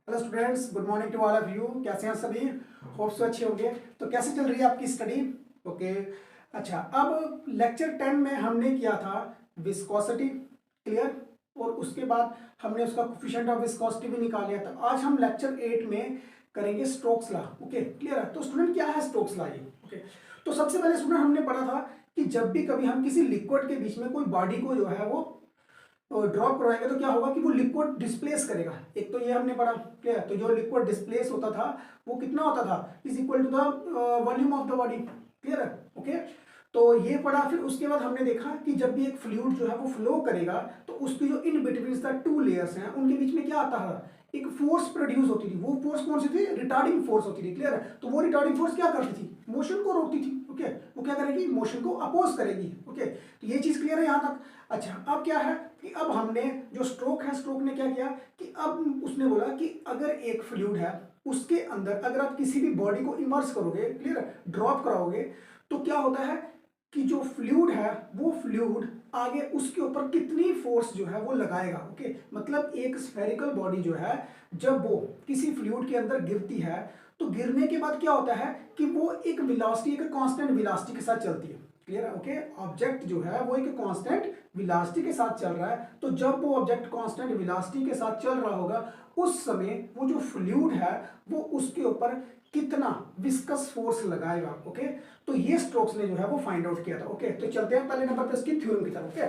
Hello students, good morning to all of you. कैसे हैं सभी? होप सो अच्छे होंगे। तो कैसे चल रही है आपकी स्टडी? ओके। अच्छा, अब लेक्चर 10 में हमने किया था विस्कोसिटी, क्लियर, और उसके बाद हमने उसका कोफिशिएंट ऑफ विस्कोसिटी भी निकाल लिया था। आज हम लेक्चर 8 में करेंगे स्टोक्स लॉ। ओके, क्लियर है? तो स्टूडेंट क्या है स्टोक्स लॉ? ये ओके। तो सबसे पहले स्टूडेंट हमने पढ़ा था कि जब भी कभी हम किसी लिक्विड के बीच में कोई बॉडी को जो है वो ड्रॉप करवाएंगे तो क्या होगा कि वो लिक्विड डिस्प्लेस करेगा। एक तो ये हमने पढ़ा, क्या है? तो जो लिक्विड डिस्प्लेस होता था वो कितना होता था, is equal to the volume of the body. Clear है? ओके। तो ये पढ़ा। फिर उसके बाद हमने देखा कि जब भी एक फ्लूइड जो है वो फ्लो करेगा तो उसकी जो in between the two layers हैं उनके बीच में क्या आता है, एक फोर्स प्रोड्यूस होती थी। वो फोर्स कौन सी थी? रिटार्डिंग फोर्स होती थी। क्लियर है? तो वो रिटार्डिंग फोर्स क्या करती थी? मोशन को रोकती थी। ओके, वो क्या करेगी? मोशन को अपोज करेगी। ओके, तो ये चीज क्लियर है यहां तक? अच्छा, अब क्या है कि अब हमने जो स्ट्रोक है, स्ट्रोक ने क्या किया कि अब उसने बोला कि अगर एक फ्लूइड है उसके अंदर अगर आप किसी भी बॉडी को इमर्स करोगे, क्लियर है, ड्रॉप कराओगे, तो क्या होता है कि जो फ्लूइड है वो फ्लूइड आगे उसके ऊपर कितनी फोर्स जो है वो लगाएगा। ओके, मतलब एक स्फेरिकल बॉडी जो है जब वो किसी फ्लूइड के अंदर गिरती है तो गिरने के बाद क्या होता है कि वो एक वेलोसिटी, एक कांस्टेंट वेलोसिटी के साथ चलती है। क्लियर है? ओके, ऑब्जेक्ट जो है वो एक कांस्टेंट वेलोसिटी के साथ चल रहा है। तो जब वो ऑब्जेक्ट कांस्टेंट वेलोसिटी के साथ चल रहा होगा उस समय वो जो फ्लूइड है वो उसके ऊपर कितना विस्कस फोर्स लगाएगा। ओके, तो ये स्टोक्स ने जो है वो फाइंड आउट किया था। ओके, तो चलते हैं पहले नंबर पे इसकी थ्योरम की तरफ। ओके,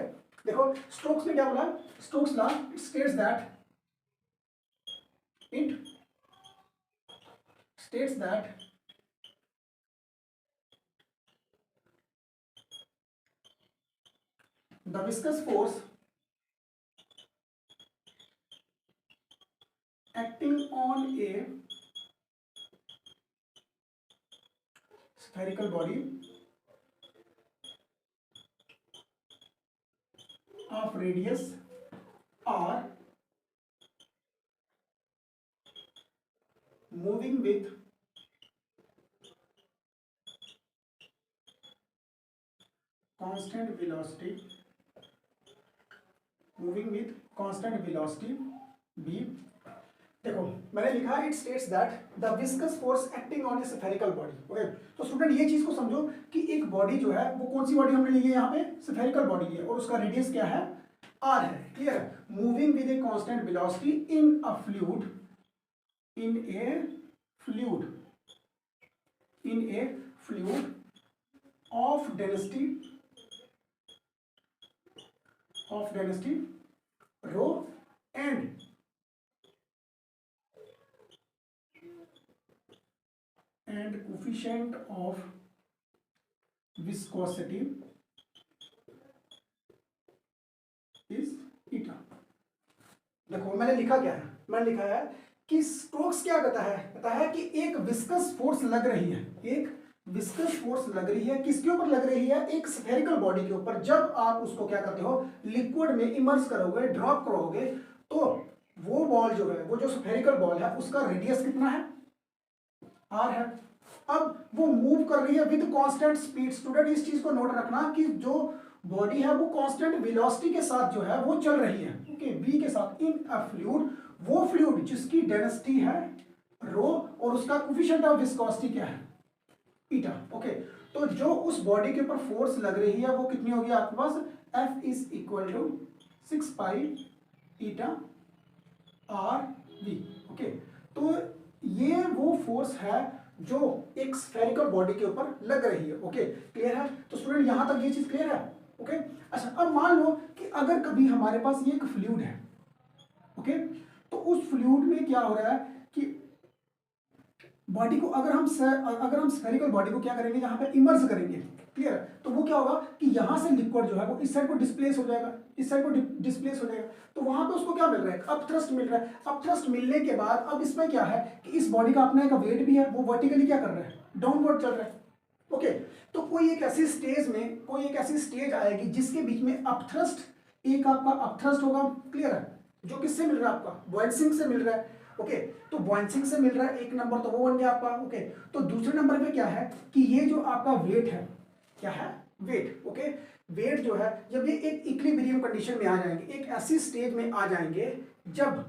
देखो स्टोक्स ने क्या बोला? Stokes law states that it states that the viscous force acting on a spherical body of radius r moving with constant velocity b। देखो मैंने लिखा it states that the viscous force acting on a spherical body. Okay, तो student ये चीज को समझो कि एक बॉडी जो है वो कौन सी बॉडी हमने ली है यहाँ पे? स्फेरिकल बॉडी है और उसका रेडियस क्या है? आर है। क्लियर है? Moving with a constant velocity in a fluid in a fluid of density row and coefficient of viscosity is eta। देखो मैंने लिखा क्या है? मैंने लिखा है कि स्टोक्स क्या कहता है? कहता है कि एक विस्कस फोर्स लग रही है, एक विस्कस फोर्स लग रही है। किसके ऊपर लग रही है? एक स्फेरिकल बॉडी के ऊपर। जब आप उसको क्या करते हो? लिक्विड में इमर्स करोगे, ड्रॉप करोगे, तो वो बॉल जो है, वो जो स्फेरिकल बॉल है उसका रेडियस कितना है? आर है। अब वो मूव कर रही है विद कांस्टेंट स्पीड। स्टूडेंट इस चीज को नोट रखना कि जो बॉडी है वो कांस्टेंट वेलोसिटी के साथ जो है वो चल रही है। ओके, v के साथ इन अ फ्लूइड। वो फ्लूइड जिसकी डेंसिटी है रो और उसका कोफिशिएंट ऑफ विस्कोसिटी क्या है? ईटा। ओके, तो जो उस बॉडी के ऊपर फोर्स लग रही है वो कितनी होगी आपके पास? F is equal to 6 pi eta are v. Okay, तो ये वो फोर्स है जो एक स्फेरिकल बॉडी के ऊपर लग रही है। ओके, क्लियर है? तो स्टूडेंट यहां तक ये चीज क्लियर है? ओके। अच्छा, अब मान लो कि अगर कभी हमारे पास ये एक फ्लूइड है, ओके, तो उस फ्लूइड में क्या हो रहा है कि बॉडी को अगर हम स्फेरिकल बॉडी को क्या करेंगे, यहाँ पे इमर्स करेंगे, क्लियर है? तो वो क्या होगा कि यहाँ से लिक्विड जो है वो इस साइड को डिस्प्लेस हो जाएगा, इस साइड को डिस्प्लेस हो जाएगा। तो वहां पे उसको क्या मिल रहा है? अप थ्रस्ट मिल रहा है। अप थ्रस्ट मिलने के बाद अब इसमें क्या है कि इस बॉडी का अपना एक वेट भी है, वो वर्टिकली क्या कर रहा है? डाउनवर्ड चल रहा है। ओके, तो कोई एक ऐसी स्टेज आएगी जिसके बीच में अप थ्रस्ट, एक आपका अप थ्रस्ट होगा, क्लियर है, जो किससे मिल रहा है? आपका बुयांसिंग से मिल रहा है। ओके, तो बुयांसिंग से मिल रहा है एक नंबर, तो वो बन गया आपका। ओके, तो दूसरे नंबर पे क्या है कि ये जो आपका वेट है, क्या है? वेट। ओके, वेट जो है जब ये एक इक्विलिब्रियम कंडीशन में आ जाएंगे, एक ऐसी स्टेज में आ जाएंगे जब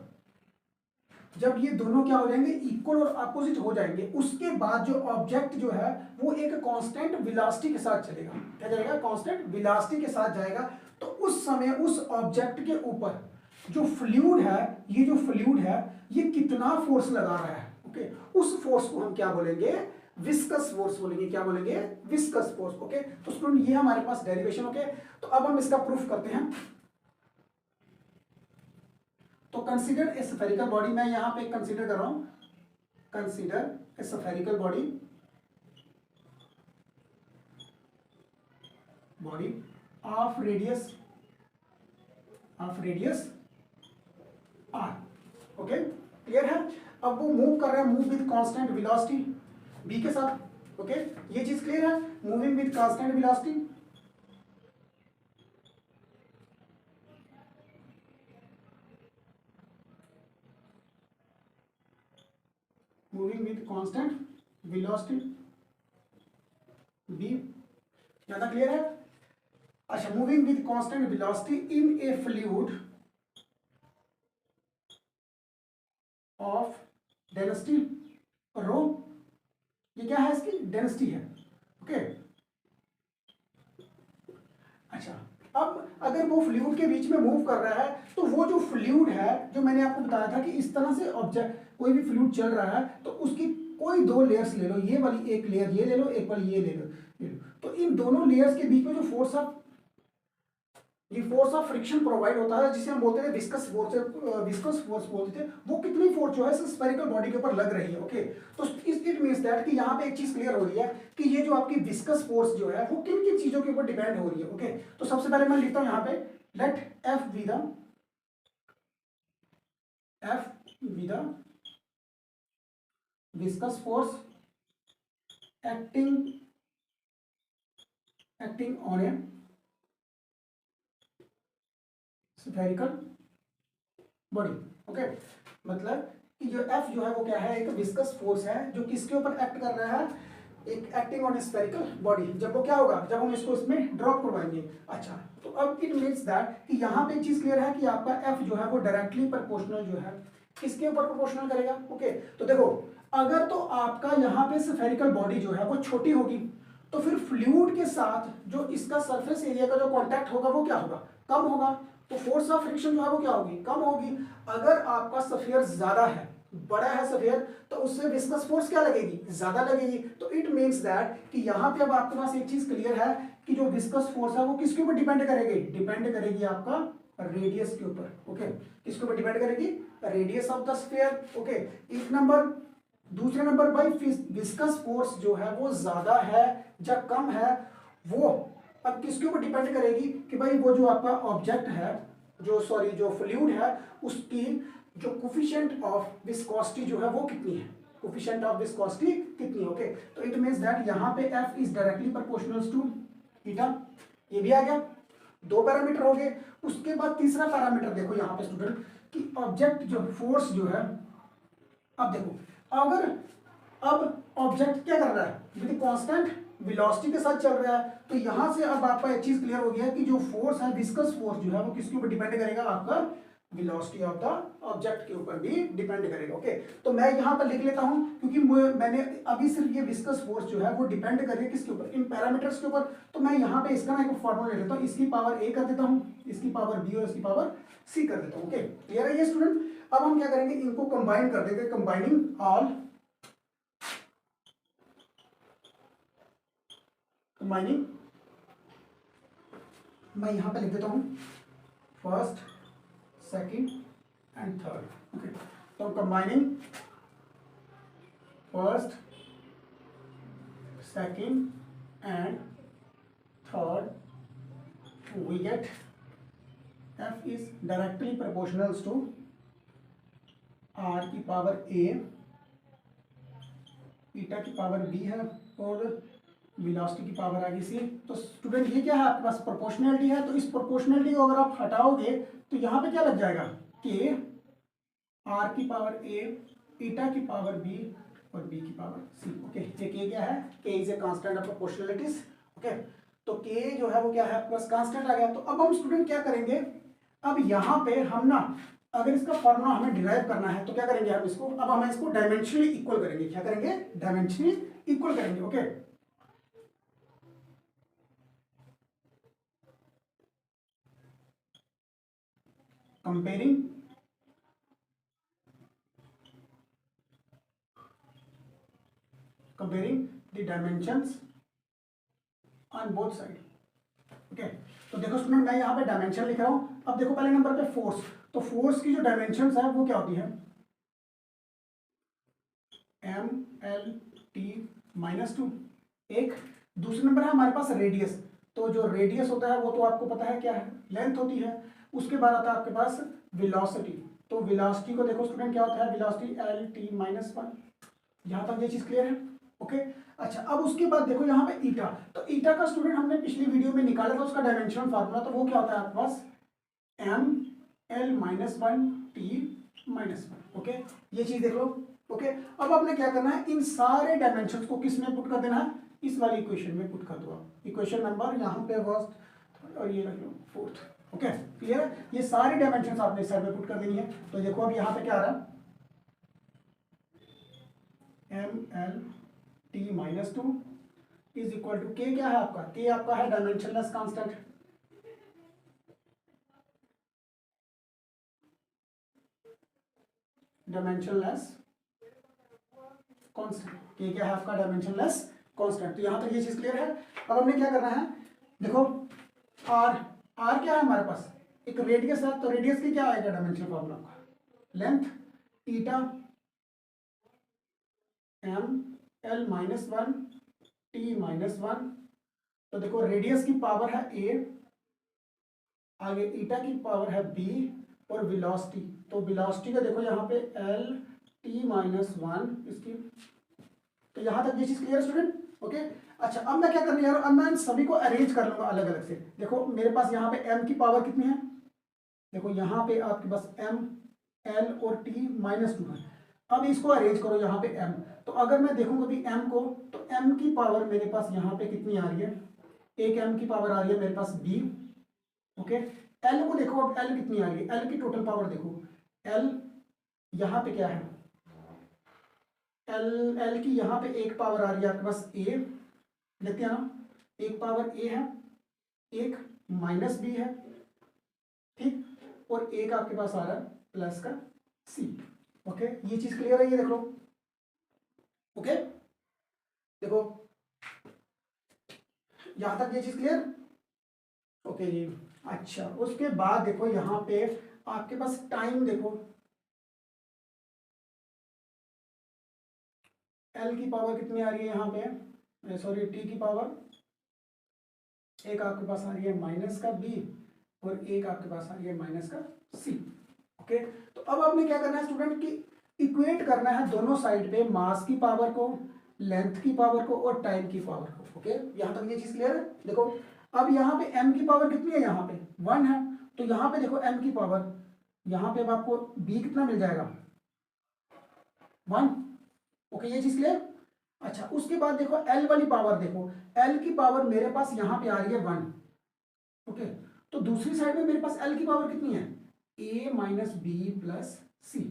जब ये दोनों क्या हो जाएंगे, इक्वल और अपोजिट हो जाएंगे, उसके बाद जो ऑब्जेक्ट जो है वो एक कांस्टेंट वेलोसिटी के साथ चलेगा। क्या जाएगा, कांस्टेंट वेलोसिटी के साथ जाएगा। तो उस समय उस ऑब्जेक्ट के ऊपर जो फ्लूइड है, ये जो फ्लूइड है ये कितना फोर्स लगा रहा है, ओके, उस फोर्स को हम क्या बोलेंगे, विस्कस फोर्स बोलेंगे। क्या बोलेंगे, विस्कस फोर्स। ओके, तो स्टूडेंट ये हमारे पास डेरिवेशन। ओके, तो अब हम इसका प्रूफ करते हैं। तो कंसीडर ए स्फेरिकल बॉडी, मैं यहां पे कंसीडर कर रहा हूं, consider a spherical body, body of radius r. Okay, clear है। अब वो मूव कर रहा है, move with constant velocity b के साथ। ओके, ये चीज क्लियर है, moving with constant velocity. Moving with constant velocity b, ज्यादा क्लियर है। अच्छा, moving with constant velocity in a fluid of density rho, ये क्या है, इसकी डेंसिटी है। ओके, अच्छा, अब अगर वो फ्लूइड के बीच में मूव कर रहा है तो वो जो फ्लूइड है, जो मैंने आपको बताया था कि इस तरह से ऑब्जेक्ट कोई भी फ्लूइड चल रहा है तो उसकी कोई दो लेयर्स ले लो, ये वाली एक लेयर ये ले लो, एक वाली ये ले लो। तो इन दोनों लेयर्स के बीच में जो फोर्स ऑफ फ्रिक्शन प्रोवाइड होता है, जिसे हम बोलते हैं विस्कस फोर्स बोलते थे, वो कितनी फोर्स जो है स्फेरिकल बॉडी के ऊपर लग रही है। ओके, तो इट मींस दैट कि यहाँ पे एक चीज क्लियर हो रही है कि ये जो आपकी विस्कस फोर्स जो है वो किन किन चीजों के ऊपर डिपेंड हो रही है। ओके, तो सबसे पहले मैं लिखता हूं यहाँ पे, let f be the viscous force acting on a spherical body. Okay, मतलब कि जो एफ जो है वो क्या है, एक विस्कस फोर्स है जो किसके ऊपर एक्ट कर रहा है, एक एक्टिंग ऑन स्फेरिकल बॉडी। जब वो क्या होगा, जब हम इसको इसमें ड्रॉप करवाएंगे। अच्छा, तो अब इट मीन्स दैट कि यहाँ पे एक चीज क्लियर है कि आपका एफ जो है वो डायरेक्टली प्रोपोर्शनल जो है किसके ऊपर प्रोपोर्शनल करेगा। ओके, तो देखो, अगर तो आपका यहाँ पे स्फेरिकल बॉडी जो है वो छोटी होगी तो फिर फ्लूइड के साथ जो इसका सरफेस एरिया का जो कांटेक्ट होगा वो क्या होगा, कम होगा। तो फोर्स ऑफ फ्रिक्शन जो है वो क्या होगी, कम होगी। अगर आपका स्फीयर ज्यादा है, बड़ा है स्फीयर, तो उससे विस्कस फोर्स क्या लगेगी, ज्यादा लगेगी। तो इट मींस दैट कि यहाँ पे अब आपके पास एक चीज क्लियर है कि जो विस्कस फोर्स है वो किसके ऊपर डिपेंड करेगी, डिपेंड करेगी आपका रेडियस के ऊपर। ओके, किसके ऊपर डिपेंड करेगी, radius of the sphere. Okay, एक नंबर। दूसरे नंबर भाई, विस्कस फोर्स जो है वो ज्यादा है या कम है, वो अब किसके ऊपर डिपेंड करेगी कि भाई वो जो आपका ऑब्जेक्ट है, जो फ्लूइड है, उसकी जो कोफिशिएंट ऑफ विस्कोसिटी जो है वो कितनी है, कोफिशिएंट ऑफ विस्कोसिटी कितनी है। ओके, तो इट मींस दैट यहाँ पे F is directly proportional to theta. ये भी आ गया, दो पैरामीटर हो गए। उसके बाद तीसरा पैरामीटर देखो यहाँ पे स्टूडेंट कि ऑब्जेक्ट जो फोर्स जो है, अब देखो, अगर अब ऑब्जेक्ट क्या कर रहा है, विद कांस्टेंट वेलोसिटी के साथ चल रहा है, तो यहां से अब आपका एक चीज क्लियर हो गया है कि जो फोर्स है, विस्कस फोर्स जो है वो किसके ऊपर डिपेंड करेगा, आपका वेलोसिटी ऑफ द ऑब्जेक्ट के ऊपर भी डिपेंड करेगा। ओके, तो मैं यहां पर लिख लेता हूं क्योंकि मैंने अभी सिर्फ ये विस्कस फोर्स जो है वो डिपेंड करेगा किसके ऊपर, इन पैरामीटर्स के ऊपर। तो मैं यहां पे इसका ना एक फॉर्मूला ले लेता हूं, इसकी पावर a कर देता हूं, इसकी पावर b और इसकी पावर c कर देता हूं। ओके, क्लियर है ये स्टूडेंट। अब हम क्या करेंगे, इनको कंबाइन कर देंगे, कंबाइनिंग ऑल, कंबाइनिंग, मैं यहां पे लिख देता हूं first, second and third. Okay, तो combining first, second and third, we get F is directly proportional to R की पावर A, ईटा की पावर B है और वेलोसिटी की पावर आ गई C। तो स्टूडेंट ये क्या है, आपके पास प्रोपोर्शनलिटी है, तो इस प्रोपोर्शनलिटी को अगर आप हटाओगे तो यहाँ पे क्या लग जाएगा, K R की पावर A, ईटा की पावर B और B की पावर C। ओके, ये K क्या है, K is a constant of proportionalities. Okay, तो K जो है वो क्या है, आपके पास कांस्टेंट आ गया। तो अब हम स्टूडेंट क्या करेंगे, अब यहाँ पे हम ना अगर इसका फॉर्मूला हमें डिराइव करना है तो क्या करेंगे हम इसको, अब हम इसको डायमेंशनली इक्वल करेंगे। क्या करेंगे? डायमेंशनली इक्वल करेंगे। Okay, comparing the dimensions on both side. Okay, तो देखो स्टूडेंट मैं यहाँ पे डायमेंशन लिख रहा हूँ। अब देखो पहले नंबर पे फोर्स, तो फोर्स की जो डायमेंशंस है वो क्या होती है? M L T -2। एक दूसरे नंबर है हमारे पास रेडियस, तो जो रेडियस होता है वो तो आपको पता है क्या है, लेंथ होती है। उसके बाद आता है आपके पास वेलोसिटी, तो वेलोसिटी को देखो स्टूडेंट क्या होता है, वेलोसिटी एल टी -1। यहाँ तक ये चीज क्लियर है? ओके, अच्छा अब उसके बाद देखो यहाँ पे ईटा, तो ईटा का स्टूडेंट हमने पिछली वीडियो में निकाला था उसका डायमेंशनल फार्मूला, तो वो क्या होता है आपके पास, एम एल -1 टी -1। ओके, ये चीज देख लो। ओके, अब आपने क्या करना है, इन सारे डायमेंशंस को किस में पुट कर देना है, इस वाली इक्वेशन में पुट कर दो आप। इक्वेशन नंबर यहाँ पे फर्स्ट और ये रख लो फोर्थ। ओके, क्लियर है? ये सारी डायमेंशंस आपने इस साइड में पुट कर देनी है। तो देखो अब यहाँ पे क्या आ रहा है, M L T -2 is equal to k, क्या है आपका, के आपका है डायमेंशनलेस कांस्टेंट। डायमेंशनलेस कांस्टेंट, के क्या है आपका, डायमेंशनलेस कांस्टेंट। तो यहां तक ये चीज क्लियर है। अब हमने क्या करना है, देखो आर, आर क्या है हमारे पास, एक रेडियस है, तो रेडियस की क्या आएगा डायमेंशनल फॉर्मूला आपका, लेंथ ईटा एम एल -1 टी -1। तो देखो रेडियस की पावर है ए, आगे ईटा की पावर है बी, और वेलोसिटी, तो वेलोसिटी का देखो यहाँ पे एल टी -1 इसकी। तो यहां तक ये चीज क्लियर है स्टूडेंट? ओके, अच्छा अब मैं क्या करने जा रहा हूं, अब मैं इन सभी को अरेंज कर लूंगा अलग अलग से। देखो मेरे पास यहाँ पे m की पावर कितनी है, देखो यहाँ पे आपके पास m l और t -2 है। अब इसको अरेंज करो यहाँ पे m, तो अगर मैं देखूंगा अभी m को, तो m की पावर मेरे पास यहाँ पे कितनी आ रही है, एक m की पावर आ रही है मेरे पास b। ओके, l को देखो, अब l कितनी आ रही है, l की टोटल पावर देखो, l यहाँ पे क्या है, एल एल की यहाँ पे एक पावर आ रही है आपके पास ए, देखते हैं ना, एक पावर ए है, एक -b है, ठीक, और एक आपके पास आ रहा है प्लस का सी। ओके, ये चीज क्लियर है, ये देख लो। ओके, देखो यहां तक ये चीज क्लियर? ओके जी, अच्छा उसके बाद देखो यहाँ पे आपके पास टाइम देखो, एल की पावर कितनी आ रही है यहाँ पे, सॉरी टी की पावर, एक आपके पास आ रही है माइनस का बी, और एक आपके पास आ रही है माइनस का सी। ओके, तो अब आपने क्या करना है स्टूडेंट की, इक्वेट करना है दोनों साइड पे मास की पावर को, लेंथ की पावर को, और टाइम की पावर को। ओके, यहां तक ये चीज क्लियर है? देखो अब यहाँ पे m की पावर कितनी है, यहाँ पे 1 है, तो यहाँ पे देखो m की पावर, यहाँ पे अब आपको b कितना मिल जाएगा, 1। ओके, ये चीज क्लियर? अच्छा उसके बाद देखो l वाली पावर, देखो l की पावर मेरे पास यहाँ पे आ रही है 1। ओके, तो दूसरी साइड में मेरे पास l की पावर कितनी है, a - b + c।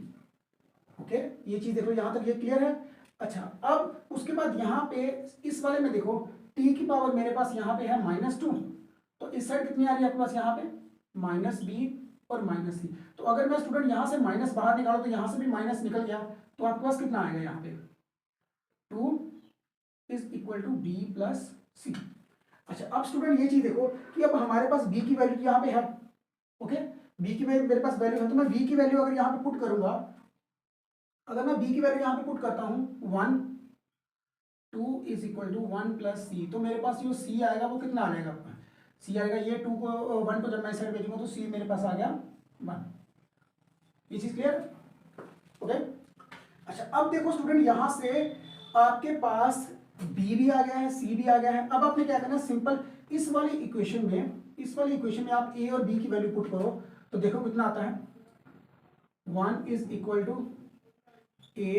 ओके, ये चीज देखो, यहां तक ये क्लियर है? अच्छा अब उसके बाद यहाँ पे इस वाले में देखो t की पावर मेरे पास यहाँ पे है -2, तो इस साइड कितनी आ रही है आपके पास, यहाँ पे -b और -c। तो अगर मैं स्टूडेंट यहाँ से माइनस बाहर निकालू, तो यहाँ से भी माइनस निकल गया, तो आपके पास कितना आएगा यहाँ पे, 2 = b + c। अच्छा अब स्टूडेंट ये चीज देखो कि अब हमारे पास b की वैल्यू यहाँ पे है। ओके, b की वैल्यू मेरे पास वैल्यू है, तो मैं b की वैल्यू अगर यहाँ पे पुट करूंगा, अगर मैं b की वैल्यू यहाँ पे पुट करता हूँ 1, 2 = 1 + c, तो मेरे पास जो c आएगा वो कितना आ जाएगा आपका, c आएगा, ये 2 को 1 को जब मैं साइड भेजूंगा तो c मेरे पास आ गया 1। ये चीज क्लियर? ओके, अच्छा अब देखो स्टूडेंट यहाँ से आपके पास b भी आ गया है, c भी आ गया है। अब आपने क्या करना है, सिंपल इस वाली इक्वेशन में आप a और b की वैल्यू पुट करो, तो देखो कितना आता है, 1 = a,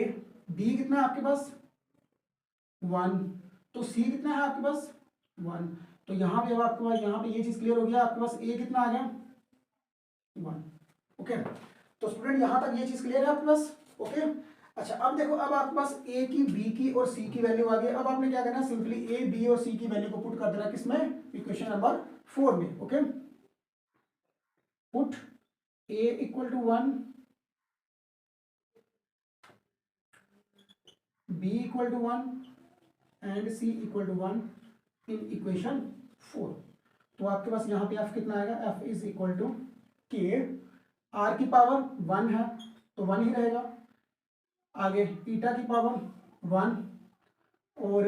b कितना है आपके पास 1, तो c कितना है आपके पास 1। तो यहाँ पे अब आपके पास यहाँ पे ये चीज क्लियर हो गया, आपके पास a कितना आ गया 1। ओके, तो तो स्टूडेंट यहां तक ये चीज क्लियर है आपके पास? ओके। अच्छा अब देखो, अब आपके पास ए की, बी की और सी की वैल्यू आ गई। अब आपने क्या करना है, सिंपली ए बी और सी की वैल्यू को पुट कर देना किसमें, इक्वेशन नंबर 4 में। Okay, put a equal to 1, b equal to 1 and c equal to 1 in equation 4। तो आपके पास यहाँ पे एफ कितना आएगा, f is equal to k, r की पावर 1 है तो 1 ही रहेगा, आगे ईटा की पावर 1 और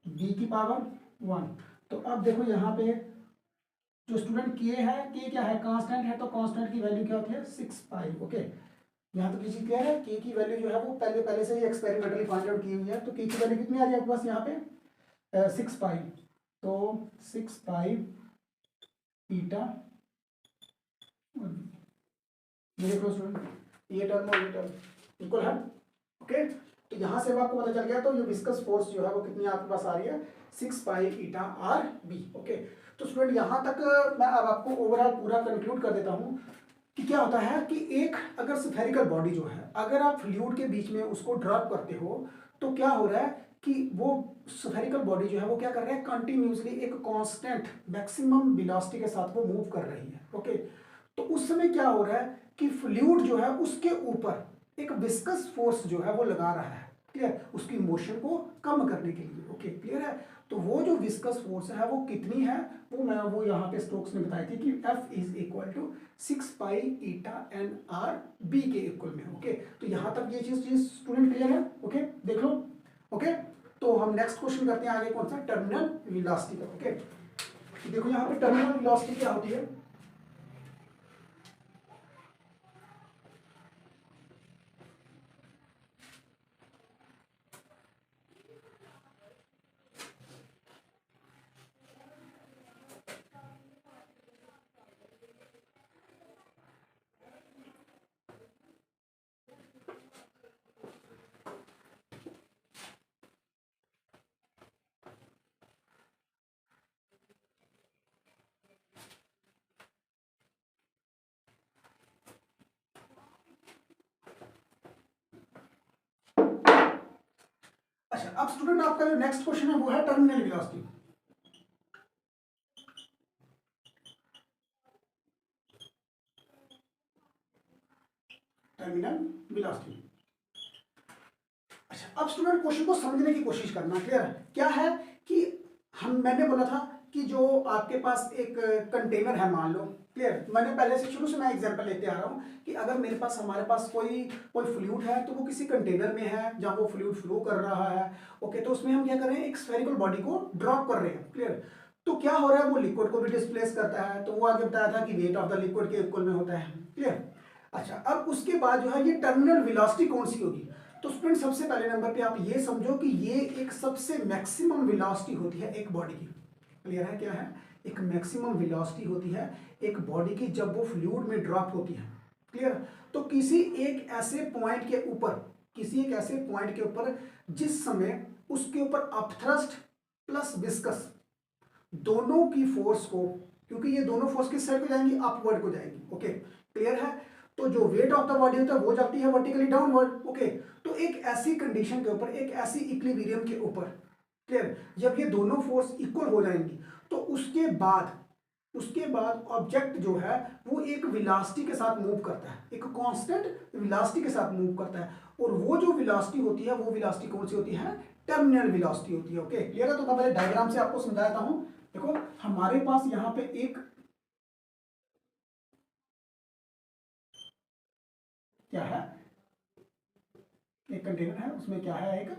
बी की पावर 1। तो अब देखो यहाँ पे जो स्टूडेंट के है, के क्या है, कांस्टेंट है, तो कांस्टेंट की वैल्यू क्या होती है 6 पाई। ओके, यहाँ तो किसी क्लियर है, के की वैल्यू जो है वो पहले से ही एक्सपेरिमेंटली फाइंड आउट की हुई है। तो के की वैल्यू कितनी आ रही है आपके पास यहाँ पे 6 पाई, तो 6 पाई ईटा, ये देखो स्टूडेंट, ये टर्म और ये टर्म इक्वल है। ओके, तो यहां से अब आपको पता चल गया, तो ये विस्कस फोर्स जो है वो कितनी आपके पास आ रही है 6 pi eta R B. Okay, तो स्टूडेंट यहां तक मैं अब आपको ओवरऑल पूरा कंक्लूड कर देता हूं कि क्या होता है कि एक अगर स्फेरिकल बॉडी जो है, अगर आप फ्लूइड के बीच में उसको ड्रॉप करते हो तो क्या हो रहा है कि वो स्फेरिकल बॉडी जो है वो क्या कर रहा है, कंटिन्यूसली एक कांस्टेंट मैक्सिमम वेलोसिटी के साथ वो मूव कर रही है। ओके, तो उस समय क्या हो रहा है कि फ्लूइड जो है उसके ऊपर एक विस्कस फोर्स जो है वो लगा रहा है, क्लियर, उसकी मोशन को कम करने के लिए। ओके, क्लियर है। तो वो जो विस्कस फोर्स है वो कितनी है, वो यहाँ पे स्टोक्स ने बताई थी कि F is equal to 6 pi eta n r b के इक्वल में। ओके, तो यहाँ तक ये चीज स्टूडेंट क्लियर है? ओके, देख लो। ओके, तो हम नेक्स्ट क्वेश्चन करते हैं आगे, कौन सा, टर्मिनल वेलोसिटी का। ओके, तो देखो यहाँ पे टर्मिनल वेलोसिटी क्या होती है। अच्छा, अब स्टूडेंट आपका जो नेक्स्ट क्वेश्चन है वो है टर्मिनल वेलोसिटी। Terminal velocity. अच्छा, अब स्टूडेंट क्वेश्चन को समझने की कोशिश करना, क्लियर है? क्या है कि मैंने बोला था कि जो आपके पास एक कंटेनर है, मान लो, क्लियर, मैंने पहले से शुरू से मैं एग्जांपल लेते आ रहा हूं कि अगर हमारे पास कोई फ्लूइड है तो वो किसी कंटेनर में है जहां वो फ्लूइड फ्लो कर रहा है। ओके, तो उसमें हम क्या कर रहे हैं, एक स्फेरिकल बॉडी को ड्रॉप कर रहे हैं, क्लियर। तो क्या हो रहा है, वो लिक्विड को भी डिस्प्लेस करता है, तो वो आगे बताया था कि वेट ऑफ द लिक्विड के इक्वल में होता है, क्लियर। अच्छा, अब उसके बाद जो है ये टर्मिनल वेलोसिटी कौन सी होगी, तो स्टूडेंट सबसे पहले नंबर पे आप ये समझो कि ये एक सबसे मैक्सिमम वेलोसिटी होती है एक बॉडी की, क्लियर है? क्या है, एक मैक्सिमम वेलोसिटी होती है एक बॉडी की जब वो फ्लूइड में ड्रॉप होती है, क्लियर। तो किसी एक ऐसे पॉइंट के ऊपर जिस समय उसके ऊपर अपथ्रस्ट प्लस विस्कस दोनों की फोर्स को, क्योंकि ये दोनों फोर्स किस साइड को जाएंगी, अपवर्ड को जाएंगी। ओके, क्लियर है। तो जो वेट ऑफ द बॉडी होता है वो जाती है वर्टिकली डाउनवर्ड। ओके, तो एक ऐसी कंडीशन के ऊपर, एक ऐसी इक्विलिब्रियम के ऊपर, क्लियर, जब ये दोनों फोर्स इक्वल हो जाएंगी तो उसके बाद ऑब्जेक्ट जो है वो एक वेलोसिटी के साथ मूव करता है, एक कांस्टेंट वेलोसिटी के साथ मूव करता है, और वो जो वेलोसिटी होती है वो वेलोसिटी कौन सी होती है, टर्मिनल वेलोसिटी होती है। ओके, क्लियर है। तो मैं पहले डायग्राम से आपको समझाता हूं। देखो, हमारे पास यहां पे एक क्या है, एक कंटेनर है, उसमें क्या है, एक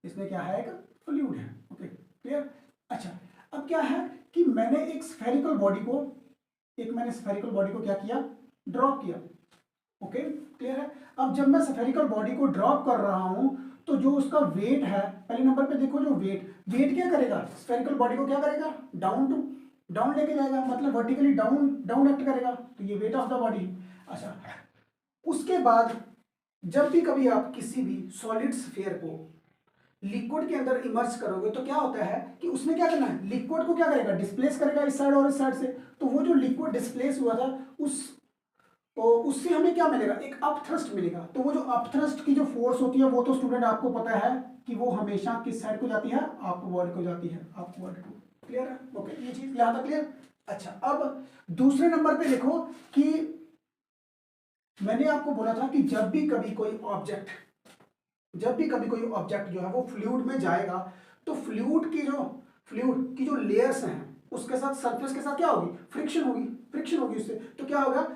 इसमें क्या है, एक फ्लूइड है। Okay, clear. अच्छा, अब क्या है कि मैंने स्फेरिकल बॉडी को क्या किया, ड्रॉप किया। ओके, क्लियर है। अब जब मैं स्फेरिकल बॉडी को ड्रॉप कर रहा हूं तो जो उसका वेट है, पहले नंबर पे देखो, जो वेट क्या करेगा, स्फेरिकल बॉडी को क्या करेगा, डाउन लेके जाएगा, मतलब वर्टिकली डाउन एक्ट करेगा, तो ये वेट ऑफ द बॉडी। अच्छा, उसके बाद जब भी कभी आप किसी भी सॉलिड स्फीयर को लिक्विड के अंदर इमर्ज करोगे तो क्या होता है कि उसमें क्या करना है, लिक्विड को क्या करेगा, डिस्प्लेस करेगा इस साइड और इस साइड से। तो वो जो लिक्विड डिस्प्लेस हुआ था उससे हमें क्या मिलेगा, एक अप थ्रस्ट मिलेगा। तो वो जो अप थ्रस्ट की जो फोर्स होती है वो तो स्टूडेंट आपको पता है कि वो हमेशा किस साइड को जाती है, अपवर्ड को जाती है, अपवर्ड को। क्लियर है? ओके, ये चीज यहां तक क्लियर। अच्छा, अब दूसरे नंबर पे देखो कि मैंने आपको बोला था कि जब भी कभी कोई ऑब्जेक्ट जो है वो फ्लूइड में जाएगा तो फ्लूइड की जो लेयर्स हैं उसके साथ, सरफेस के साथ क्या होगी, फ्रिक्शन होगी उससे। तो क्या होगा,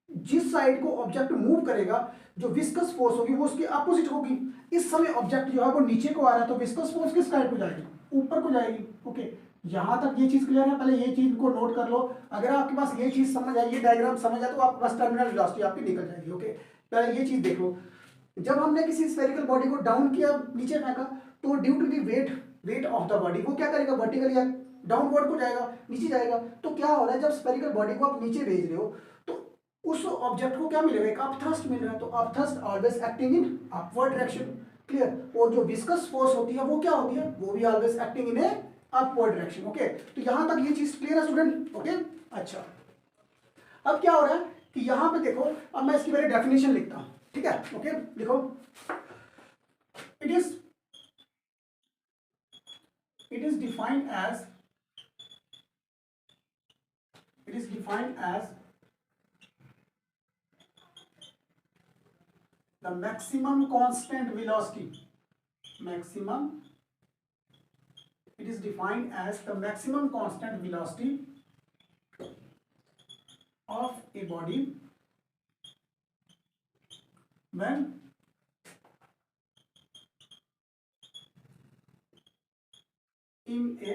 जिस साइड को ऑब्जेक्ट मूव करेगा जो विस्कस फोर्स होगी वो उसके अपोजिट होगी। इस समय ऑब्जेक्ट जो है वो नीचे को आ रहा है तो विस्कस फोर्स किस साइड को जाएगी, ऊपर को जाएगी। ओके, यहां तक ये चीज क्लियर है? पहले ये चीज को नोट कर लो। अगर आपके पास ये चीज समझ आई, ये डायग्राम समझ आए तो आपके पास टर्मिनल वेलोसिटी आपकी निकल जाएगी। ओके, पहले ये चीज देख लो। जब हमने किसी स्फेरिकल बॉडी को डाउन किया, नीचे फेंका, तो due to the weight of the body वो क्या करेगा, वर्टिकली या डाउनवर्ड को जाएगा, नीचे जाएगा। तो क्या हो रहा है, जब स्फेरिकल बॉडी को आप नीचे भेज रहे हो तो उस ऑब्जेक्ट को क्या मिलेगा, एक अप थ्रस्ट मिल रहा है। तो up thrust always acting in upward direction. Clear? और जो विस्कस फोर्स होती है वो क्या होती है, वो भी always acting in A upward direction. Okay, तो यहां तक ये चीज क्लियर है स्टूडेंट? ओके, अच्छा, अब क्या हो रहा है कि यहां पे देखो, अब मैं इसकी पहले डेफिनेशन लिखता हूं, ठीक है? ओके, लिखो, it is defined as the maximum constant velocity. It is defined as the maximum constant velocity of a body when in a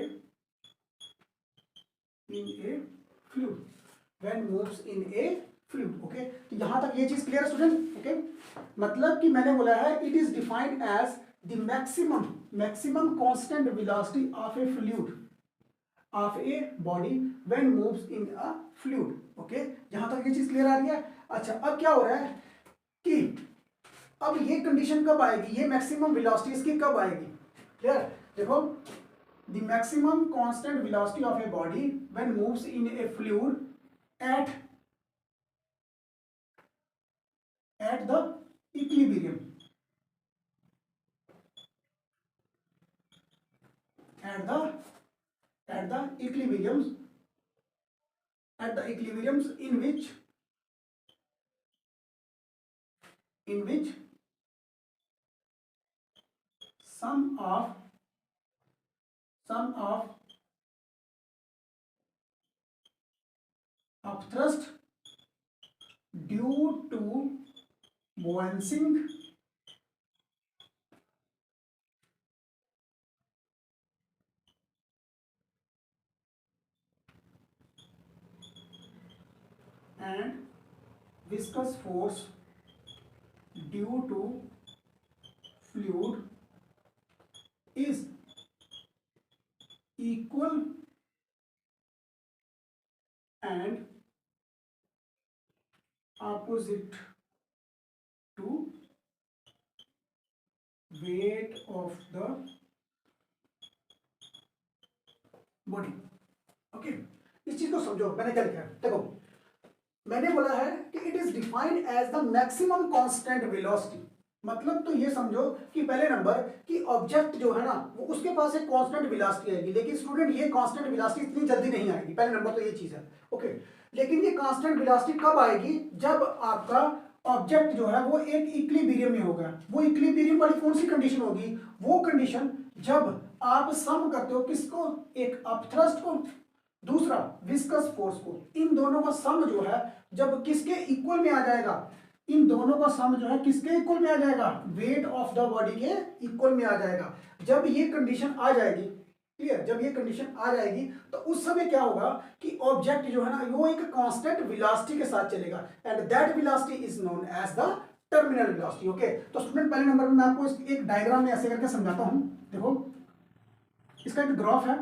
fluid, when moves in a fluid. Okay, तो यहां तक ये चीज क्लियर है student? Okay, मतलब कि मैंने बोला है it is defined as the maximum constant velocity of a fluid, of a body when moves in a fluid. Okay, यहां तक ये चीज क्लियर आ रही है? अच्छा, अब क्या हो रहा है कि अब ये कंडीशन कब आएगी, ये मैक्सिमम वेलोसिटी इसकी कब आएगी? क्लियर? देखो, the maximum constant velocity of a body when moves in a fluid at the equilibrium, at the equilibriums in which sum of upthrust due to buoyancy and viscous force due to fluid is equal and opposite to weight of the body. Okay, इस चीज को समझो, मैंने क्या लिखा है देखो। मैंने बोला है कि it is defined as the maximum constant velocity. मतलब तो ये समझो कि पहले नंबर कि ऑब्जेक्ट जो है ना वो उसके पास एक कांस्टेंट वेलोसिटी आएगी, लेकिन स्टूडेंट ये कांस्टेंट वेलोसिटी इतनी जल्दी नहीं आएगी। पहले नंबर तो ये चीज है। ओके, लेकिन ये कांस्टेंट वेलोसिटी कब आएगी, जब आपका ऑब्जेक्ट जो है वो एक इक्विलिब्रियम में होगा। वो इक्विलिब्रियम वाली कौन सी कंडीशन होगी, वो कंडीशन जब आप सम करते हो किसको, एक अपथ्रस्ट को, दूसरा विस्कस फोर्स को। इन दोनों का सम जो है जब किसके इक्वल में आ जाएगा, इन दोनों का सम जो है किसके इक्वल में आ जाएगा, वेट ऑफ द बॉडी के इक्वल में आ जाएगा। जब ये कंडीशन आ जाएगी, क्लियर, जब ये कंडीशन आ जाएगी तो उस समय क्या होगा कि ऑब्जेक्ट जो है ना वो एक कांस्टेंट वेलोसिटी के साथ चलेगा and that velocity is known as the terminal velocity. Okay, तो स्टूडेंट पहले नंबर में मैं आपको एक डायग्राम में ऐसे करके समझाता हूं। देखो, इसका एक ग्राफ है।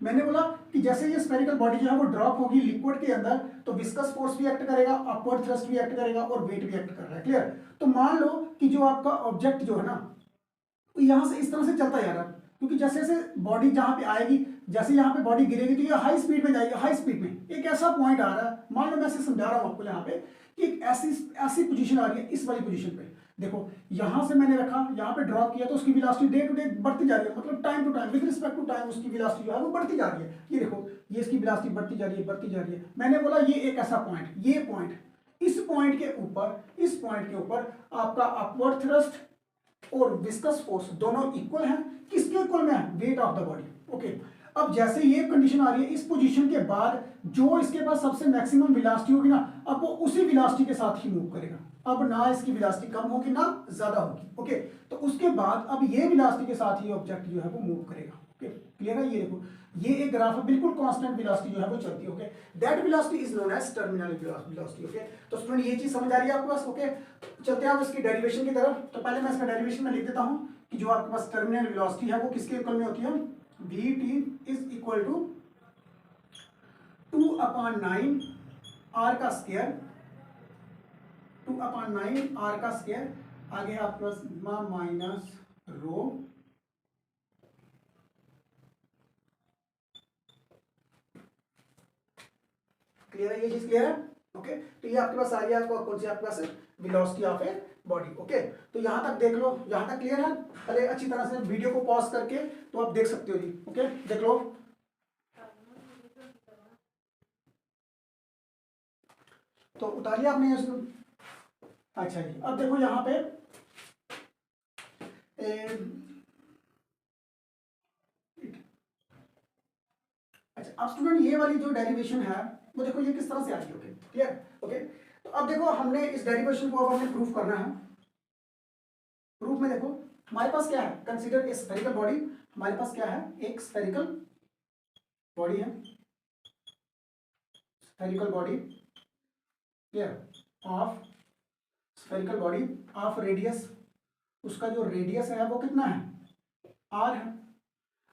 मैंने बोला कि जैसे ये स्फेरिकल बॉडी जो है वो ड्रॉप होगी लिक्विड के अंदर तो विस्कस फोर्स भी एक्ट करेगा, अपवर्ड थ्रस्ट भी एक्ट करेगा और वेट भी एक्ट कर रहा है। क्लियर? तो मान लो कि जो आपका ऑब्जेक्ट जो है ना यहाँ से इस तरह से चलता जा रहा है, क्योंकि जैसे जैसे बॉडी जहाँ पे आएगी, जैसे यहाँ पे बॉडी गिरेगी तो ये हाई स्पीड में जाएगी। हाई स्पीड में एक ऐसा पॉइंट आ रहा है, मान लो मैं ऐसे समझा रहा हूँ आपको यहाँ पे कि एक ऐसी ऐसी पोजीशन आ रही है, इस वाली पोजीशन पे देखो, यहाँ से मैंने रखा, यहाँ पे ड्रॉप किया, तो उसकी वेलोसिटी डे टू डे बढ़ती जा रही है, मतलब time to time with respect to time उसकी वेलोसिटी जो है वो बढ़ती जा रही है। ये देखो, ये इसकी वेलोसिटी बढ़ती जा रही है, बढ़ती जा रही है। मैंने बोला ये एक ऐसा पॉइंट, ये पॉइंट, इस पॉइंट के ऊपर, इस पॉइंट के ऊपर आपका अपवर्ड थ्रस्ट और विस्कस फोर्स दोनों इक्वल हैं। किसके इक्वल में है? Wait of the body. Okay, अब जैसे ये कंडीशन आ रही है, इस पोजीशन के बाद जो इसके पास सबसे मैक्सिमम वेलोसिटी होगी ना, अब वो उसी वेलोसिटी के साथ ही मूव करेगा। अब ना इसकी वेलोसिटी कम होगी ना ज्यादा होगी। ओके, तो उसके बाद अब ये वेलोसिटी के साथ ही ऑब्जेक्ट जो है वो मूव करेगा। ओके, क्लियर है? ये देखो, ये एक ग्राफ है, बिल्कुल कांस्टेंट वेलोसिटी जो है वो चलती है। Okay, that velocity is known as terminal velocity. Okay, तो स्टूडेंट ये चीज समझ आ रही है आपके पास? ओके, चलते हैं आप इसकी डेरिवेशन की तरफ। तो पहले मैं इसका डेरिवेशन में लिख देता हूं कि जो आपके पास टर्मिनल वेलोसिटी है वो किसके इक्वल में होती है? vt is equal to 2/9 r का स्क्वायर, 2/9 r का स्क्वायर, आगे आपके पास सिग्मा माइनस रो, क्लियर है? ये चीज क्लियर है? ओके, तो ये आपके पास आ रही है, आपको कौन सी आपके पास velocity of a body. Okay, तो यहां तक देख लो, यहां तक क्लियर है? पहले अच्छी तरह से वीडियो को पॉज करके तो आप देख सकते हो जी। ओके, देख लो। तो उतारिए आपने इसको। अच्छा जी, अब देखो यहाँ पे अच्छा, अब स्टूडेंट ये वाली जो डेरिवेशन है वो देखो ये किस तरह से आ रही है। Okay, clear? ओके, तो अब देखो हमने इस डेरिवेशन को अब हमें प्रूफ करना है। प्रूफ में देखो हमारे पास क्या है? Consider a spherical body. हमारे पास क्या है? एक स्फेरिकल बॉडी है, spherical body, clear, of spherical body of radius, उसका जो रेडियस है वो कितना है? आर है।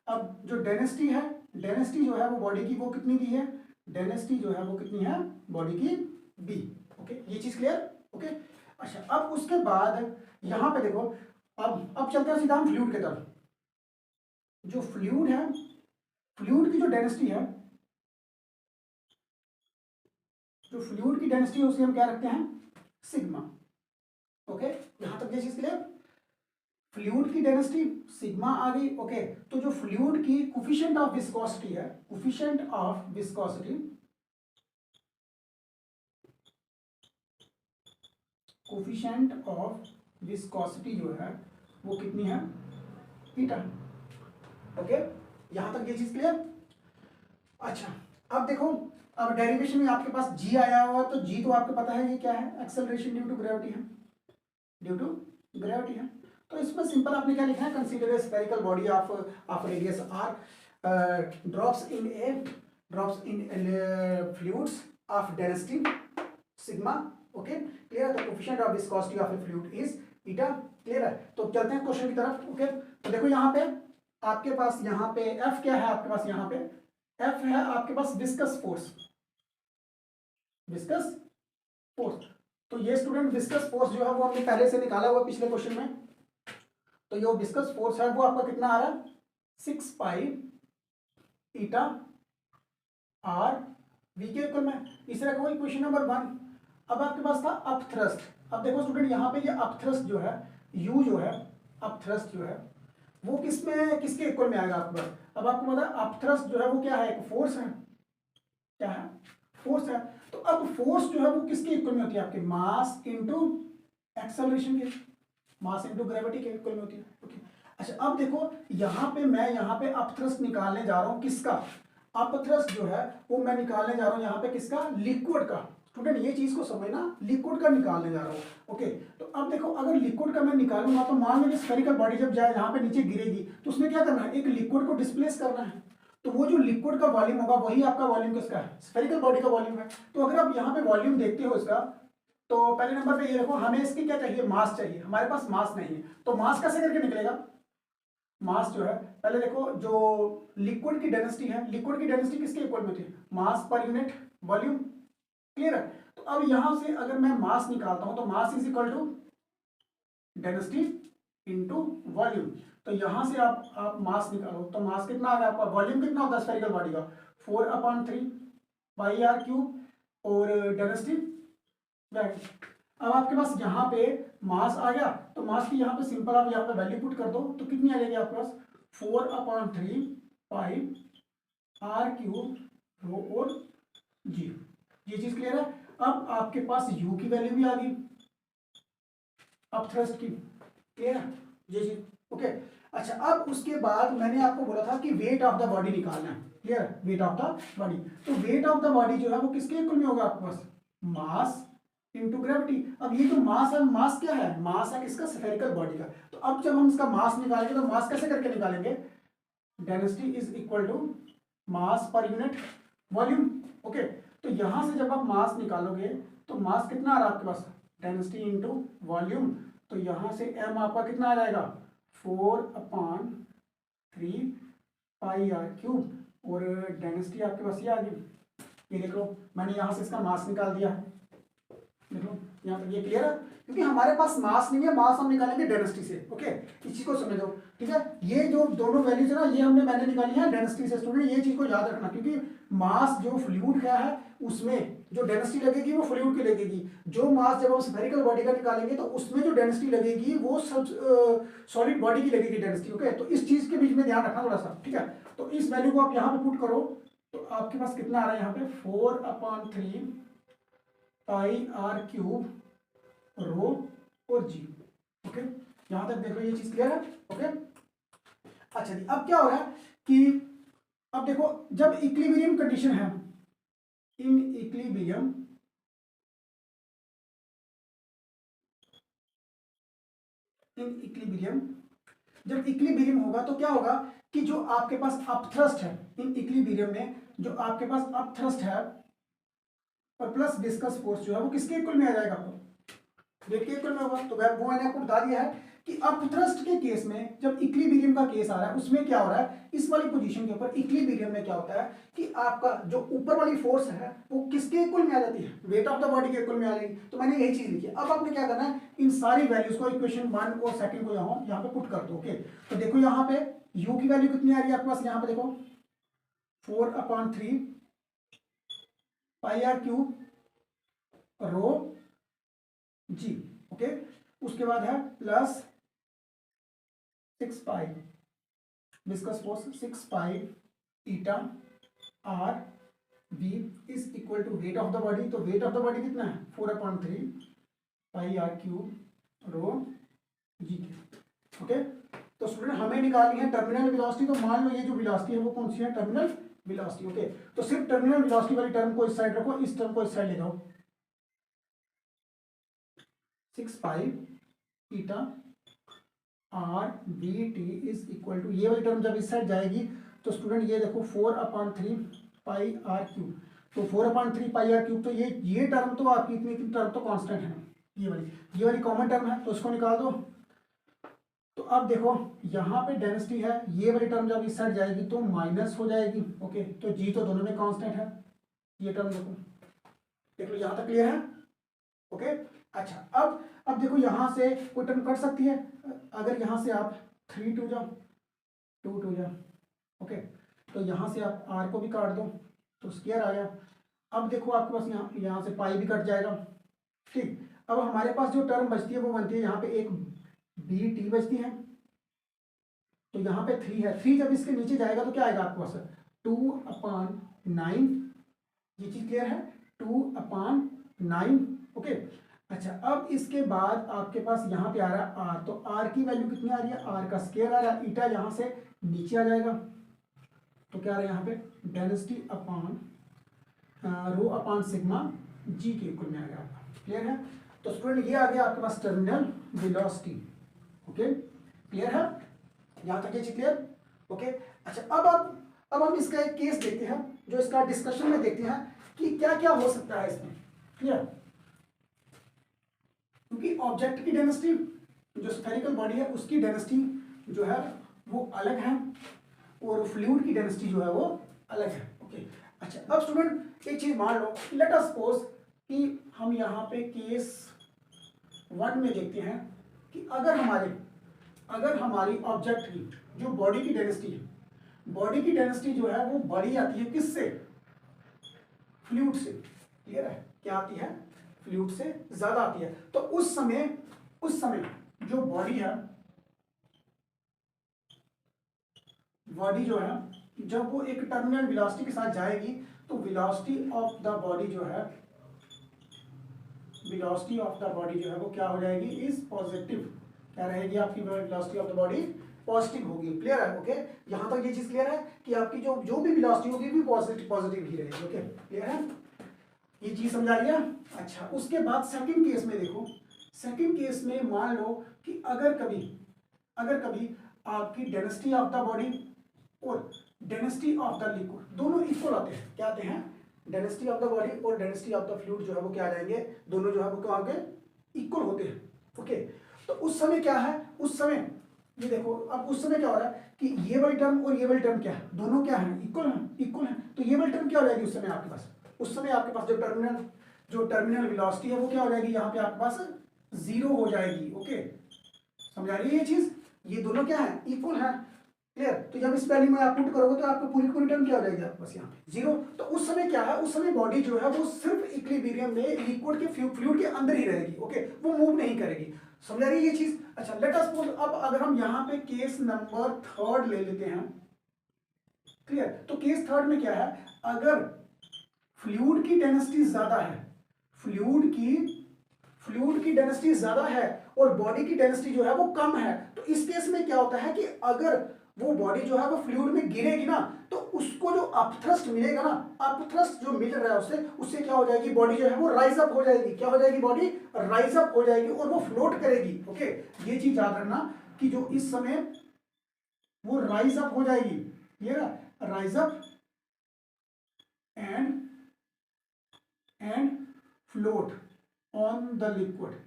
अब जो डेंसिटी है, डेंसिटी जो है वो बॉडी की वो कितनी दी है? डेंसिटी जो है वो कितनी है बॉडी की? बी। ओके, ये चीज क्लियर? ओके, अच्छा, अब उसके बाद यहां पे देखो, अब चलते हैं सीधा हम फ्लूइड की तरफ। जो फ्लूइड है, फ्लूइड की जो डेंसिटी है, जो फ्लूइड की डेंसिटी है उसे हम क्या रखते हैं? सिग्मा। ओके, यहां तक ये चीज क्लियर? फ्लूइड की डेंसिटी सिग्मा आ गई। ओके, तो जो फ्लूइड की कोफिशिएंट ऑफ विस्कोसिटी है, coefficient of viscosity, coefficient of viscosity जो है वो कितनी है? थीटा। ओके, यहां तक ये चीज क्लियर? अच्छा, अब देखो, अब डेरिवेशन में आपके पास जी आया हुआ, तो जी तो आपको पता है ये क्या है? एक्सेलरेशन ड्यू टू ग्रेविटी है, ड्यू टू ग्रेविटी है। तो इसमें सिंपल आपने क्या लिखा है? Consider a spherical body of radius r drops in fluids of density sigma. Okay, clear? The coefficient of viscosity of a fluid is theta. Clear है? तो चलते हैं क्वेश्चन की तरफ। ओके, तो देखो यहाँ पे आपके पास, यहाँ पे एफ क्या है आपके पास? यहाँ पे एफ है आपके पास विस्कस फोर्स, विस्कस फोर्स। तो ये स्टूडेंट विस्कस फोर्स जो है वो हमने पहले से निकाला हुआ पिछले क्वेश्चन में। तो ये विस्कस फोर्स है वो आपका कितना आ रहा है? 6 पाई ईटा आर वी के इक्वल में। तीसरा कोई क्वेश्चन नंबर 1। अब आपके पास था अप थ्रस्ट। अब देखो स्टूडेंट यहाँ पे ये अप थ्रस्ट जो है, यू जो है, अप थ्रस्ट जो है वो किसमें, किसके इक्वल में आएगा आपके पास? अब आपको पता है अप थ्रस्ट जो है वो क्या है? एक फोर्स है। क्या है? फोर्स है। तो अब फोर्स जो है वो किसके इक्वल में होती है? आपके मास इनटू एक्सेलरेशन के, मास इनटू ग्रेविटी के इक्वल में होती है। ओके, अच्छा, अब देखो यहाँ पे मैं यहाँ पे अप थ्रस्ट निकालने जा रहा हूँ। किसका? अप थ्रस्ट जो है वो मैं निकालने जा रहा हूँ यहाँ पे किसका? लिक्विड का। स्टूडेंट ये चीज को समझना, लिक्विड का निकालने जा रहा हूँ। ओके, तो अब देखो अगर लिक्विड का मैं निकालूंगा तो मान लीजिए स्फेरिकल बॉडी जब जाए यहाँ पे नीचे गिरेगी तो उसने क्या करना है? एक लिक्विड को डिस्प्लेस करना है। तो वो जो लिक्विड का वॉल्यूम होगा वही आपका वॉल्यूम किसका है? स्फेरिकल बॉडी का वॉल्यूम है। तो अगर आप यहाँ पे वॉल्यूम देखते हो इसका, तो पहले नंबर पे ये देखो, हमें इसकी क्या चाहिए? मास चाहिए। हमारे पास मास नहीं है, तो मास कैसे करके निकलेगा? मास जो है, पहले देखो जो लिक्विड की डेंसिटी है, लिक्विड की डेंसिटी किसके इक्वल में थी? मास पर यूनिट वॉल्यूम। क्लियर है? तो अब यहां से अगर मैं मास निकालता हूं तो mass is equal to density into volume. तो यहां से आप मास निकालो, तो मास कितना आ गया आपका, वॉल्यूम कितना होता है स्फेरिकल बॉडी का, 4/3 पाई आर क्यूब, और डेंसिटी वैक्यूम। अब आपके पास यहाँ पे मास आ गया, तो मास की यहाँ पे सिंपल आप यहाँ पे वैल्यू पुट कर दो, तो कितनी आ जाएगी आपके पास, 4/3 पाई आर क्यूब रो और जी। ये चीज क्लियर है। अब आपके पास यू की वैल्यू भी आ गई, अब थ्रस्ट की, क्लियर है ये चीज, ओके। अच्छा, अब उसके बाद मैंने आपको बोला था कि वेट ऑफ द बॉडी निकालना है, clear, wait of the body. तो वेट ऑफ द बॉडी जो है वो किसके इक्वल में होगा आपके पास, मास इंटू ग्रेविटी। अब ये जो मास है, मास क्या है, मास है किसका, स्फेरिकल बॉडी का। तो अब जब हम इसका मास निकालेंगे तो मास कैसे करके निकालेंगे, density is equal to mass per unit volume, okay. तो यहां से जब आप मास निकालोगे तो मास कितना आ रहा है आपके पास, डेंसिटी इंटू वॉल्यूम। तो यहां से m आपका कितना आ जाएगा, 4/3 पाई आर क्यूब, और डेंसिटी आपके पास ये आ गई, ये देख लो मैंने यहां से इसका मास निकाल दिया है, देख लो यहाँ तक ये क्लियर है। क्योंकि हमारे पास मास नहीं है, मास हम निकालेंगे डेंसिटी से, ओके, इस चीज को समझो, ठीक है। ये जो दोनों वैल्यूज है ना, ये मैंने निकाली है डेंसिटी से, स्टूडेंट ये चीज को याद रखना, क्योंकि मास जो फ्लूइड का है उसमें जो डेंसिटी लगेगी वो फ्लूइड की लगेगी, जो मास जब हम स्फेरिकल बॉडी का निकालेंगे तो उसमें जो डेंसिटी लगेगी वो सब सॉलिड बॉडी की लगेगी डेंसिटी, ओके। तो इस चीज के बीच में ध्यान रखना थोड़ा सा, ठीक है। तो इस वैल्यू को आप यहाँ पे पुट करो, तो आपके पास कितना आ रहा है यहाँ पे, 4/3 पाई आर क्यूब रो और जी, ओके। यहां तक देखो ये चीज क्लियर है, ओके। अच्छा जी, अब क्या हो रहा है कि अब देखो जब इक्विलिब्रियम कंडीशन है, इन इक्विलिब्रियम जब इक्विलिब्रियम होगा तो क्या होगा कि जो आपके पास अपथ्रस्ट है, इन इक्विलिब्रियम में जो आपके पास अपथ्रस्ट है और प्लस डिस्कस फोर्स जो है वो किसके इक्वल में आ जाएगा, आपको वेट के इक्वल में होगा। तो वो मैंने आपको बता दिया है कि अपथ्रस्ट के केस में जब इक्विलिब्रियम का केस आ रहा है उसमें क्या हो रहा है, इस वाली पोजीशन के ऊपर इक्विलिब्रियम में क्या होता है कि आपका जो ऊपर वाली फोर्स है वो किसके इक्वल में आ जाती है, वेट ऑफ द बॉडी के इक्वल में आ जाएगी। तो मैंने यही चीज लिखी है। अब आपने क्या करना है, इन सारी वैल्यूज को इक्वेशन 1 और 2 को यहाँ पे पुट कर दो, ओके। तो देखो यहाँ पे u की वैल्यू कितनी आ रही है आपके पास, यहाँ पे देखो 4/3 pi R cube rho G, okay. उसके बाद है plus 6 pi viscous force 6 pi eta are V is equal to weight of the body. तो वेट ऑफ द बॉडी कितना है, 4/3 pi R cube rho G, okay. तो student हमें निकालनी है टर्मिनल वेलोसिटी। तो मान लो ये जो वेलोसिटी है वो कौन सी है, टर्मिनल वेलोसिटी, ओके। तो सिर्फ टर्मिनल वेलोसिटी वाली टर्म को इस साइड रखो, इस टर्म को इस साइड ले जाओ, 6 pi eta are V T is equal to, ये वाली टर्म जब इस साइड जाएगी तो स्टूडेंट ये देखो 4/3 पाई आर क्यूब। तो 4/3 पाई आर क्यूब, तो ये टर्म तो आपकी इतनी टर्म तो कांस्टेंट है, ये वाली कॉमन टर्म है, तो इसको निकाल दो। तो अब देखो यहाँ पे डेंसिटी है, ये वाली टर्म जब इस साइड जाएगी तो माइनस हो जाएगी, ओके। तो जी तो दोनों में कांस्टेंट है, ये टर्म देख लो यहाँ तक क्लियर है, ओके। अच्छा, अब देखो यहां से कोई टर्म कट सकती है, अगर यहां से आप 3 2 जाओ 2 2 जाओ, ओके। तो यहां से आप r को भी काट दो तो स्क्वायर आ गया। अब देखो आपके पास यहाँ से पाई भी कट जाएगा, ठीक। अब हमारे पास जो टर्म बचती है वो बनती है यहाँ पे एक बी टी बचती है, तो यहाँ पे 3 है, 3 जब इसके नीचे जाएगा तो क्या आएगा आपके पास, 2/9, ये चीज क्लियर है, 2/9, ओके। अच्छा, अब इसके बाद आपके पास यहाँ पे आ रहा है आर, तो आर की वैल्यू कितनी आ रही है, आर का स्क्वायर आ रहा है, ईटा यहाँ से नीचे आ जाएगा, तो क्या आ रहा है यहाँ पे density upon rho upon sigma G के इक्वल में आ गया आपका, क्लियर है। तो स्टूडेंट ये आ गया आपके पास टर्मिनल वेलोसिटी, ओके, क्लियर है, यहाँ तक ये चीज क्लियर, ओके। अच्छा, अब हम इसका एक केस देखते हैं, जो इसका डिस्कशन में देखते हैं कि क्या क्या हो सकता है इसमें, क्लियर। क्योंकि ऑब्जेक्ट की डेंसिटी जो स्फेरिकल बॉडी है उसकी डेंसिटी जो है वो अलग है और फ्लूइड की डेंसिटी जो है वो अलग है, ओके। अच्छा, अब स्टूडेंट एक चीज मान लो, लेट अस सपोज कि हम यहाँ पे केस 1 में देखते हैं कि अगर हमारे अगर हमारी ऑब्जेक्ट की जो बॉडी की डेंसिटी है, बॉडी की डेंसिटी जो है वो बड़ी आती है किससे? फ्लूइड से। क्लियर है? क्या आती है? फ्लूइड से ज्यादा आती है। तो उस समय जो बॉडी है, बॉडी जो है जब वो एक टर्मिनल वेलोसिटी के साथ जाएगी तो वेलोसिटी ऑफ द बॉडी जो है, वेलोसिटी ऑफ द बॉडी जो है वो क्या हो जाएगी? Is positive. क्या रहेगी आपकी velocity of the body? Positive होगी। क्लियर है? ओके, यहां तक ये चीज क्लियर है कि आपकी जो जो भी वेलोसिटी होगी भी पॉजिटिव ही रहेगी। ओके, क्लियर है? ये चीज समझा लिया। अच्छा, उसके बाद सेकंड केस में देखो, सेकंड केस में मान लो कि अगर कभी आपकी डेंसिटी ऑफ द बॉडी और डेंसिटी ऑफ द लिक्विड दोनों इक्वल आते हैं। क्या आते हैं? डेंसिटी ऑफ द बॉडी और डेंसिटी ऑफ द फ्लूइड जो है वो क्या आ जाएंगे? दोनों जो है वो क्या होंगे? इक्वल होते हैं। ओके, तो उस समय क्या है? उस समय ये देखो, अब उस समय क्या हो रहा है कि ये वाली टर्म और ये वाली टर्म क्या है? दोनों क्या है? इक्वल है। इक्वल है, तो ये वाली टर्म क्या हो जाएगी उस समय आपके पास? उस समय आपके पास जो टर्मिनल वेलोसिटी है वो क्या हो जाएगी? यहाँ पे आपके पास जीरो हो जाएगी। ओके, समझा रही है ये चीज? ये दोनों क्या है? इक्वल है। क्लियर? तो जब इस वैल्यू में आप पुट करोगे तो आपको पूरी पूरी टर्म क्या हो जाएगी आपके पास? यहाँ पे जीरो। तो उस समय क्या है? उस समय बॉडी जो है वो सिर्फ इक्विलिब्रियम में लिक्विड के फ्लूइड के अंदर ही रहेगी। ओके, वो मूव नहीं करेगी। समझा रही है ये चीज? अच्छा, लेट अस सपोज अब अगर हम यहाँ पे केस नंबर थर्ड ले लेते हैं। क्लियर? तो केस थर्ड में क्या है? अगर फ्लूइड की डेंसिटी ज्यादा है, फ्लूइड की डेंसिटी ज्यादा है और बॉडी की डेंसिटी जो है वो कम है, तो इस केस में क्या होता है कि अगर वो बॉडी जो है वो फ्लूइड में गिरेगी ना तो उसको जो अपथ्रस्ट मिलेगा ना, अपथ्रस्ट जो मिल रहा है उससे क्या हो जाएगी? बॉडी जो है वो राइज अप हो जाएगी। क्या हो जाएगी? बॉडी राइज अप हो जाएगी और वो फ्लोट करेगी। ओके, ये चीज याद रखना कि जो इस समय वो राइज अप हो जाएगी, ये rise up and float on the liquid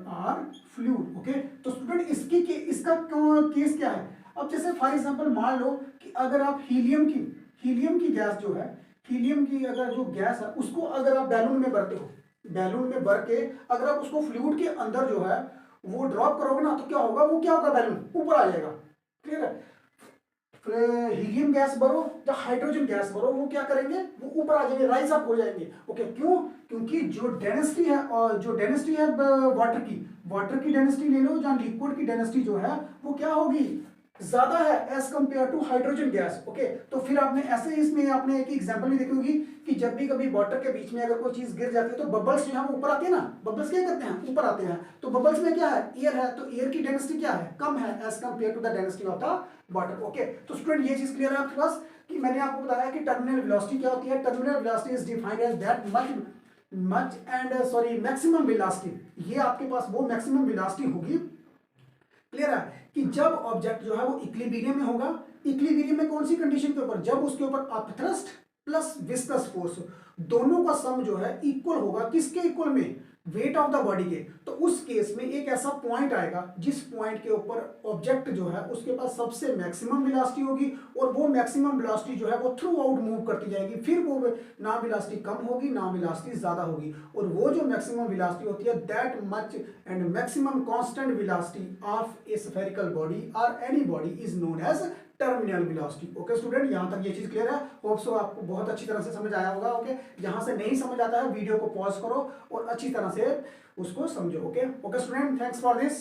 or fluid. Okay, तो स्टूडेंट इसका केस क्या है? अब जैसे फॉर एग्जांपल मान लो कि अगर आप हीलियम की गैस जो है, हीलियम की अगर जो गैस है उसको अगर आप बैलून में भरते हो, बैलून में भर के अगर आप उसको फ्लूइड के अंदर जो है वो ड्रॉप करोगे ना तो क्या होगा? वो क्या होगा? बैलून ऊपर आ जाएगा। क्लियर है? हीलियम गैस भरो या हाइड्रोजन गैस भरो, वो क्या करेंगे? वो ऊपर आ जाएंगे, राइज अप हो जाएंगे। ओके, क्यों? क्योंकि जो डेंसिटी है वाटर की डेंसिटी ले लो या लिक्विड की डेंसिटी जो है वो क्या होगी? ज्यादा है as compare to hydrogen gas. Okay, तो फिर आपने ऐसे इसमें आपने एक एग्जांपल भी देखी होगी कि जब भी कभी वाटर के बीच में अगर कोई चीज गिर जाती है तो बबल्स जो है वो ऊपर आते हैं ना। बबल्स क्या करते हैं? ऊपर आते हैं। तो बबल्स में क्या है? एयर है, तो एयर की डेंसिटी क्या है? कम है as compare to the density of the water. Okay, तो स्टूडेंट ये चीज क्लियर है आपके पास कि मैंने आपको बताया कि टर्मिनल वेलोसिटी क्या होती है? Terminal velocity is defined as that maximum velocity. ये आपके पास वो मैक्सिमम वेलोसिटी होगी। क्लियर है? कि जब ऑब्जेक्ट जो है वो इक्विलिब्रियम में होगा। इक्विलिब्रियम में कौन सी कंडीशन के ऊपर? जब उसके ऊपर अपथ्रस्ट प्लस विस्कस फोर्स दोनों का सम जो है इक्वल होगा। किसके इक्वल में? वेट ऑफ द बॉडी के। तो उस केस में एक ऐसा पॉइंट आएगा जिस पॉइंट के ऊपर ऑब्जेक्ट जो है उसके पास सबसे मैक्सिमम वेलोसिटी होगी और वो मैक्सिमम वेलोसिटी जो है वो थ्रू आउट मूव करती जाएगी। फिर वो ना वेलोसिटी कम होगी ना वेलोसिटी ज्यादा होगी, और वो जो मैक्सिमम वेलोसिटी होती है that much and maximum constant velocity of a spherical body और any body is known as terminal velocity. Okay student, यहां तक ये चीज क्लियर है? होप सो आपको बहुत अच्छी तरह से समझ आया होगा। ओके, यहां से नहीं समझ आता है वीडियो को पॉज करो और अच्छी तरह से उसको समझो। Okay okay student, thanks for this.